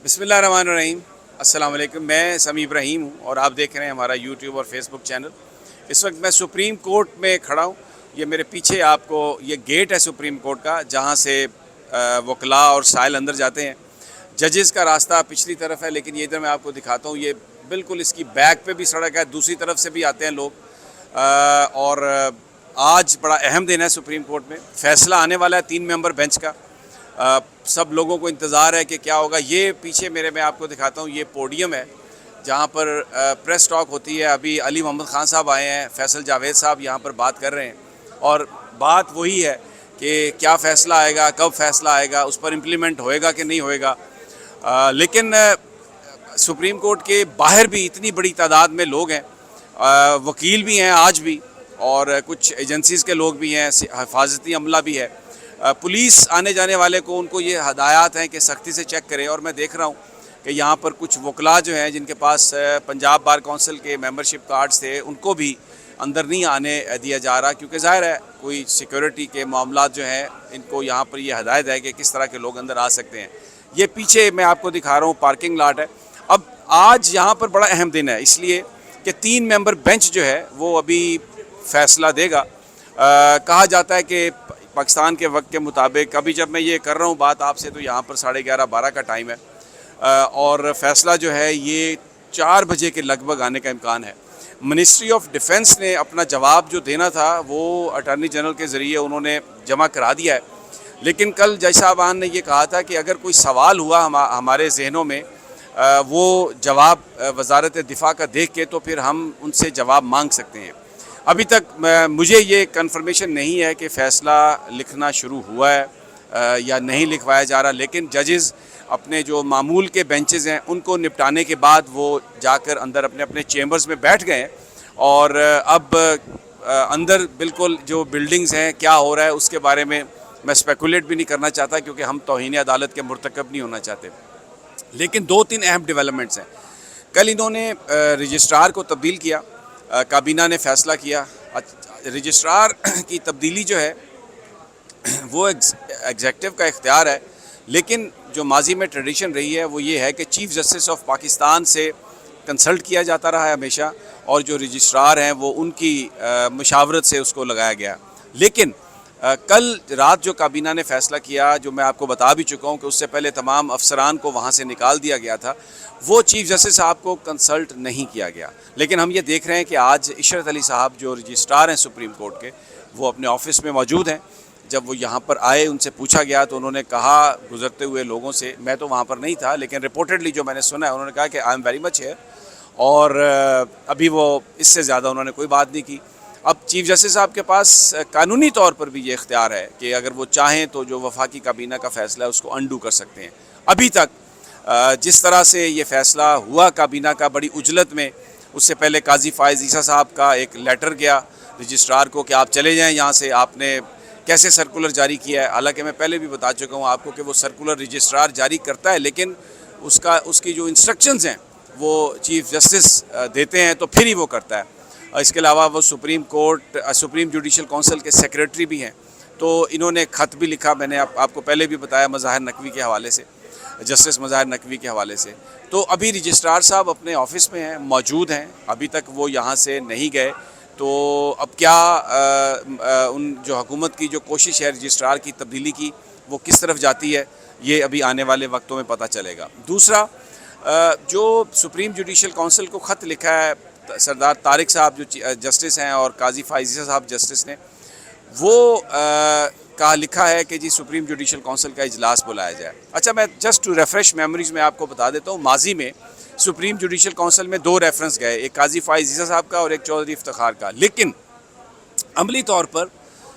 بسم اللہ الرحمن الرحیم۔ السلام علیکم، میں سمیع ابراہیم ہوں اور آپ دیکھ رہے ہیں ہمارا یوٹیوب اور فیس بک چینل۔ اس وقت میں سپریم کورٹ میں کھڑا ہوں۔ یہ میرے پیچھے آپ کو یہ گیٹ ہے سپریم کورٹ کا، جہاں سے وکلاء اور سائل اندر جاتے ہیں۔ ججز کا راستہ پچھلی طرف ہے، لیکن یہ ادھر میں آپ کو دکھاتا ہوں، یہ بالکل اس کی بیک پہ بھی سڑک ہے، دوسری طرف سے بھی آتے ہیں لوگ۔ اور آج بڑا اہم دن ہے سپریم کورٹ میں، فیصلہ آنے والا ہے 3 ممبر بینچ کا۔ سب لوگوں کو انتظار ہے کہ کیا ہوگا۔ یہ پیچھے میرے میں آپ کو دکھاتا ہوں، یہ پوڈیم ہے جہاں پر پریس ٹاک ہوتی ہے۔ ابھی علی محمد خان صاحب آئے ہیں، فیصل جاوید صاحب یہاں پر بات کر رہے ہیں، اور بات وہی ہے کہ کیا فیصلہ آئے گا، کب فیصلہ آئے گا، اس پر امپلیمنٹ ہوئے گا کہ نہیں ہوئے گا۔ لیکن سپریم کورٹ کے باہر بھی اتنی بڑی تعداد میں لوگ ہیں، وکیل بھی ہیں آج بھی، اور کچھ ایجنسیز کے لوگ بھی ہیں، حفاظتی عملہ بھی ہے۔ پولیس آنے جانے والے کو ان کو یہ ہدایات ہیں کہ سختی سے چیک کریں، اور میں دیکھ رہا ہوں کہ یہاں پر کچھ وکلاء جو ہیں جن کے پاس پنجاب بار کونسل کے ممبرشپ کارڈز تھے، ان کو بھی اندر نہیں آنے دیا جا رہا، کیونکہ ظاہر ہے کوئی سیکیورٹی کے معاملات جو ہیں، ان کو یہاں پر یہ ہدایت ہے کہ کس طرح کے لوگ اندر آ سکتے ہیں۔ یہ پیچھے میں آپ کو دکھا رہا ہوں پارکنگ لاٹ ہے۔ اب آج یہاں پر بڑا اہم دن ہے، اس لیے کہ 3 ممبر بینچ جو ہے وہ ابھی فیصلہ دے گا۔ کہا جاتا ہے کہ پاکستان کے وقت کے مطابق، ابھی جب میں یہ کر رہا ہوں بات آپ سے، تو یہاں پر 11:30-12 کا ٹائم ہے، اور فیصلہ جو ہے یہ 4 بجے کے لگ بھگ آنے کا امکان ہے۔ منسٹری آف ڈیفنس نے اپنا جواب جو دینا تھا وہ اٹارنی جنرل کے ذریعے انہوں نے جمع کرا دیا ہے، لیکن کل جج صاحبان نے یہ کہا تھا کہ اگر کوئی سوال ہوا ہمارے ذہنوں میں، وہ جواب وزارت دفاع کا دیکھ کے، تو پھر ہم ان سے جواب مانگ سکتے ہیں۔ ابھی تک مجھے یہ کنفرمیشن نہیں ہے کہ فیصلہ لکھنا شروع ہوا ہے یا نہیں لکھوایا جا رہا، لیکن ججز اپنے جو معمول کے بینچز ہیں ان کو نپٹانے کے بعد وہ جا کر اندر اپنے اپنے چیمبرز میں بیٹھ گئے ہیں، اور اب اندر بالکل جو بلڈنگز ہیں کیا ہو رہا ہے اس کے بارے میں اسپیکولیٹ بھی نہیں کرنا چاہتا، کیونکہ ہم توہین عدالت کے مرتکب نہیں ہونا چاہتے۔ لیکن 2-3 اہم ڈیولپمنٹس ہیں۔ کل انہوں نے رجسٹرار کو تبدیل کیا، کابینہ نے فیصلہ کیا۔ رجسٹرار کی تبدیلی جو ہے وہ ایگزیکٹو کا اختیار ہے، لیکن جو ماضی میں ٹریڈیشن رہی ہے وہ یہ ہے کہ چیف جسٹس آف پاکستان سے کنسلٹ کیا جاتا رہا ہے ہمیشہ، اور جو رجسٹرار ہیں وہ ان کی مشاورت سے اس کو لگایا گیا۔ لیکن کل رات جو کابینہ نے فیصلہ کیا، جو میں آپ کو بتا بھی چکا ہوں کہ اس سے پہلے تمام افسران کو وہاں سے نکال دیا گیا تھا، وہ چیف جسٹس صاحب کو کنسلٹ نہیں کیا گیا۔ لیکن ہم یہ دیکھ رہے ہیں کہ آج عشرت علی صاحب جو رجسٹرار ہیں سپریم کورٹ کے، وہ اپنے آفس میں موجود ہیں۔ جب وہ یہاں پر آئے، ان سے پوچھا گیا تو انہوں نے کہا گزرتے ہوئے لوگوں سے، میں تو وہاں پر نہیں تھا لیکن رپورٹڈلی جو میں نے سنا ہے، انہوں نے کہا کہ I am very much hair, اور ابھی وہ اس سے زیادہ انہوں نے کوئی بات نہیں کی۔ اب چیف جسٹس صاحب کے پاس قانونی طور پر بھی یہ اختیار ہے کہ اگر وہ چاہیں تو جو وفاقی کابینہ کا فیصلہ ہے اس کو انڈو کر سکتے ہیں۔ ابھی تک جس طرح سے یہ فیصلہ ہوا کابینہ کا بڑی عجلت میں، اس سے پہلے قاضی فائز عیسیٰ صاحب کا ایک لیٹر گیا رجسٹرار کو کہ آپ چلے جائیں یہاں سے، آپ نے کیسے سرکولر جاری کیا ہے۔ حالانکہ میں پہلے بھی بتا چکا ہوں آپ کو کہ وہ سرکولر رجسٹرار جاری کرتا ہے، لیکن اس کی جو انسٹرکشنز ہیں وہ چیف جسٹس دیتے ہیں تو پھر ہی وہ کرتا ہے۔ اس کے علاوہ وہ سپریم جوڈیشل کونسل کے سیکریٹری بھی ہیں، تو انہوں نے خط بھی لکھا، میں نے آپ کو پہلے بھی بتایا، مظاہر نقوی کے حوالے سے، جسٹس مظاہر نقوی کے حوالے سے۔ تو ابھی رجسٹرار صاحب اپنے آفس میں ہیں، موجود ہیں، ابھی تک وہ یہاں سے نہیں گئے۔ تو اب کیا ان جو حکومت کی جو کوشش ہے رجسٹرار کی تبدیلی کی، وہ کس طرف جاتی ہے، یہ ابھی آنے والے وقتوں میں پتہ چلے گا۔ دوسرا، جو سپریم جوڈیشل کونسل کو خط لکھا ہے سردار طارق صاحب جو جسٹس ہیں، اور قاضی فائز عیسیٰ صاحب جسٹس نے، وہ کہا لکھا ہے کہ جی سپریم جوڈیشل کونسل کا اجلاس بلایا جائے۔ اچھا، میں جسٹ ٹو ریفریش میموریز میں آپ کو بتا دیتا ہوں، ماضی میں سپریم جوڈیشل کونسل میں 2 ریفرنس گئے، ایک قاضی فائز عیسیٰ صاحب کا اور ایک چودھری افتخار کا، لیکن عملی طور پر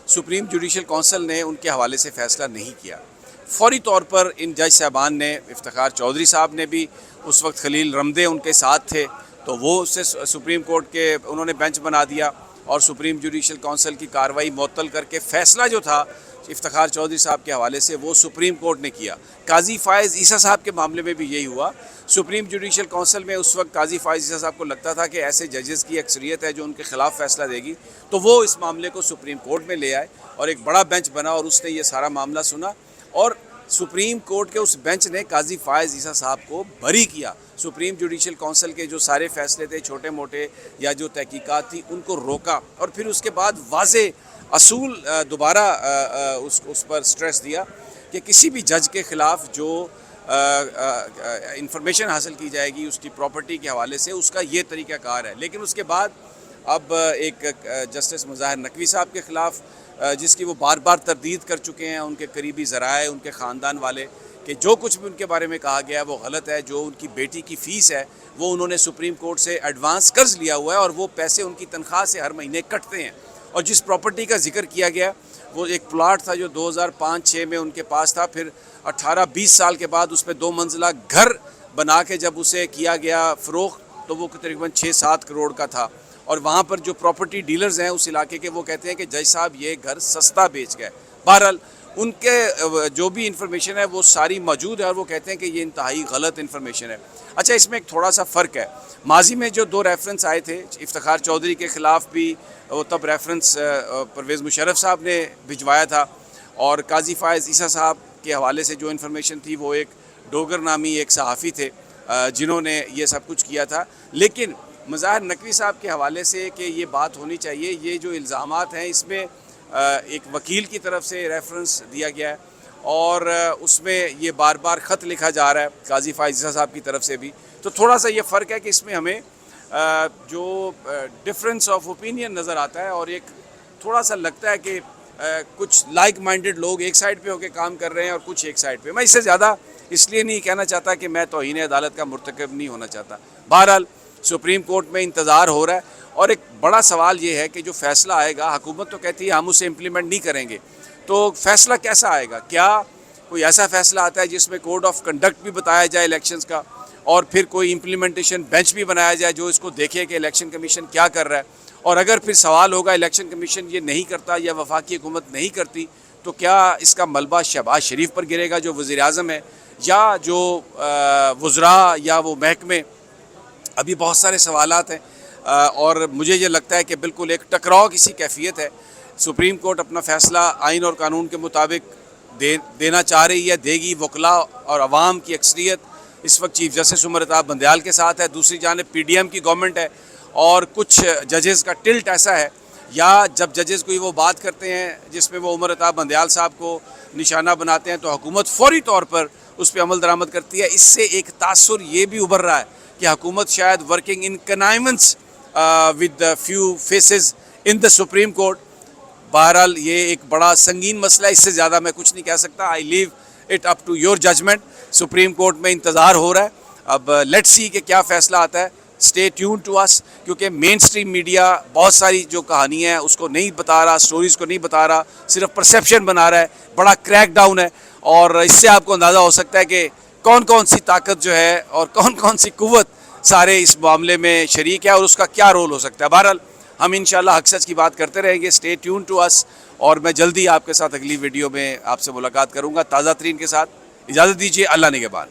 سپریم جوڈیشل کونسل نے ان کے حوالے سے فیصلہ نہیں کیا۔ فوری طور پر ان جج صاحبان نے، افتخار چودھری صاحب نے بھی، اس وقت خلیل رمدے ان کے ساتھ تھے، تو وہ اس سے سپریم کورٹ کے انہوں نے بینچ بنا دیا، اور سپریم جوڈیشل کونسل کی کارروائی معطل کر کے فیصلہ جو تھا افتخار چودھری صاحب کے حوالے سے وہ سپریم کورٹ نے کیا۔ قاضی فائز عیسیٰ صاحب کے معاملے میں بھی یہی ہوا۔ سپریم جوڈیشل کونسل میں اس وقت قاضی فائز عیسیٰ صاحب کو لگتا تھا کہ ایسے ججز کی اکثریت ہے جو ان کے خلاف فیصلہ دے گی، تو وہ اس معاملے کو سپریم کورٹ میں لے آئے، اور ایک بڑا بینچ بنا اور اس نے یہ سارا معاملہ سنا، اور سپریم کورٹ کے اس بینچ نے قاضی فائز عیسیٰ صاحب کو بری کیا. سپریم جوڈیشل کونسل کے جو سارے فیصلے تھے چھوٹے موٹے یا جو تحقیقات تھی ان کو روکا, اور پھر اس کے بعد واضح اصول دوبارہ اس پر سٹریس دیا کہ کسی بھی جج کے خلاف جو انفارمیشن حاصل کی جائے گی اس کی پراپرٹی کے حوالے سے, اس کا یہ طریقہ کار ہے. لیکن اس کے بعد اب ایک جسٹس مظاہر نقوی صاحب کے خلاف جس کی وہ بار بار تردید کر چکے ہیں ان کے قریبی ذرائع, ان کے خاندان والے, کہ جو کچھ بھی ان کے بارے میں کہا گیا ہے وہ غلط ہے. جو ان کی بیٹی کی فیس ہے وہ انہوں نے سپریم کورٹ سے ایڈوانس قرض لیا ہوا ہے اور وہ پیسے ان کی تنخواہ سے ہر مہینے کٹتے ہیں. اور جس پراپرٹی کا ذکر کیا گیا وہ ایک پلاٹ تھا جو 2005-06 میں ان کے پاس تھا, پھر 18-20 سال کے بعد اس پہ 2 منزلہ گھر بنا کے جب اسے کیا گیا فروخت تو وہ تقریباً 6-7 کروڑ کا تھا. اور وہاں پر جو پراپرٹی ڈیلرز ہیں اس علاقے کے وہ کہتے ہیں کہ جج صاحب یہ گھر سستا بیچ گئے. بہرحال ان کے جو بھی انفارمیشن ہے وہ ساری موجود ہے اور وہ کہتے ہیں کہ یہ انتہائی غلط انفارمیشن ہے. اچھا, اس میں ایک تھوڑا سا فرق ہے. ماضی میں جو 2 ریفرنس آئے تھے افتخار چودھری کے خلاف بھی, وہ تب ریفرنس پرویز مشرف صاحب نے بھجوایا تھا, اور قاضی فائز عیسیٰ صاحب کے حوالے سے جو انفارمیشن تھی وہ ایک ڈوگر نامی ایک صحافی تھے جنہوں نے یہ سب کچھ کیا تھا. لیکن مظاہر نقوی صاحب کے حوالے سے کہ یہ بات ہونی چاہیے, یہ جو الزامات ہیں اس میں ایک وکیل کی طرف سے ریفرنس دیا گیا ہے اور اس میں یہ بار بار خط لکھا جا رہا ہے قاضی فائز عیسیٰ صاحب کی طرف سے بھی. تو تھوڑا سا یہ فرق ہے کہ اس میں ہمیں جو ڈفرینس آف اوپینین نظر آتا ہے اور ایک تھوڑا سا لگتا ہے کہ کچھ لائک مائنڈڈ لوگ ایک سائڈ پہ ہو کے کام کر رہے ہیں اور کچھ ایک سائڈ پہ. میں اس سے زیادہ اس لیے نہیں کہنا چاہتا کہ میں توہین عدالت کا مرتکب نہیں ہونا چاہتا. بہرحال سپریم کورٹ میں انتظار ہو رہا ہے, اور ایک بڑا سوال یہ ہے کہ جو فیصلہ آئے گا, حکومت تو کہتی ہے ہم اسے امپلیمنٹ نہیں کریں گے, تو فیصلہ کیسا آئے گا؟ کیا کوئی ایسا فیصلہ آتا ہے جس میں کوڈ آف کنڈکٹ بھی بتایا جائے الیکشنز کا, اور پھر کوئی امپلیمنٹیشن بینچ بھی بنایا جائے جو اس کو دیکھے کہ الیکشن کمیشن کیا کر رہا ہے, اور اگر پھر سوال ہوگا الیکشن کمیشن یہ نہیں کرتا یا وفاقی حکومت نہیں کرتی تو کیا اس کا ملبہ شہباز شریف پر گرے گا جو وزیر اعظم ہے, یا جو وزراء یا وہ محکمے؟ ابھی بہت سارے سوالات ہیں اور مجھے یہ لگتا ہے کہ بالکل ایک ٹکراؤ کسی کیفیت ہے. سپریم کورٹ اپنا فیصلہ آئین اور قانون کے مطابق دینا چاہ رہی ہے, دے گی. وکلاء اور عوام کی اکثریت اس وقت چیف جسٹس عمر اتاب بندیال کے ساتھ ہے, دوسری جانب پی ڈی ایم کی گورنمنٹ ہے, اور کچھ ججز کا ٹلٹ ایسا ہے, یا جب ججز کوئی وہ بات کرتے ہیں جس میں وہ عمر اتاب بندیال صاحب کو نشانہ بناتے ہیں تو حکومت فوری طور پر اس پہ عمل درآمد کرتی ہے. اس سے ایک تاثر یہ بھی ابھر رہا ہے کہ حکومت شاید working in connivance with few faces in the supreme court. بہرحال یہ ایک بڑا سنگین مسئلہ ہے, اس سے زیادہ میں کچھ نہیں کہہ سکتا. I leave it up to your judgment. Supreme court میں انتظار ہو رہا ہے, اب لیٹ سی کہ کیا فیصلہ آتا ہے. اسٹے ٹیون ٹو اس, کیونکہ مین سٹریم میڈیا بہت ساری جو کہانی ہے اس کو نہیں بتا رہا, سٹوریز کو نہیں بتا رہا, صرف پرسیپشن بنا رہا ہے. بڑا کریک ڈاؤن ہے, اور اس سے آپ کو اندازہ ہو سکتا ہے کہ کون کون سی طاقت جو ہے اور کون کون سی قوت سارے اس معاملے میں شریک ہے اور اس کا کیا رول ہو سکتا ہے. بہرحال ہم انشاءاللہ حق سچ کی بات کرتے رہیں گے. اسٹے ٹیون ٹو اس, اور میں جلدی آپ کے ساتھ اگلی ویڈیو میں آپ سے ملاقات کروں گا تازہ ترین کے ساتھ. اجازت دیجیے, اللہ نگہبان.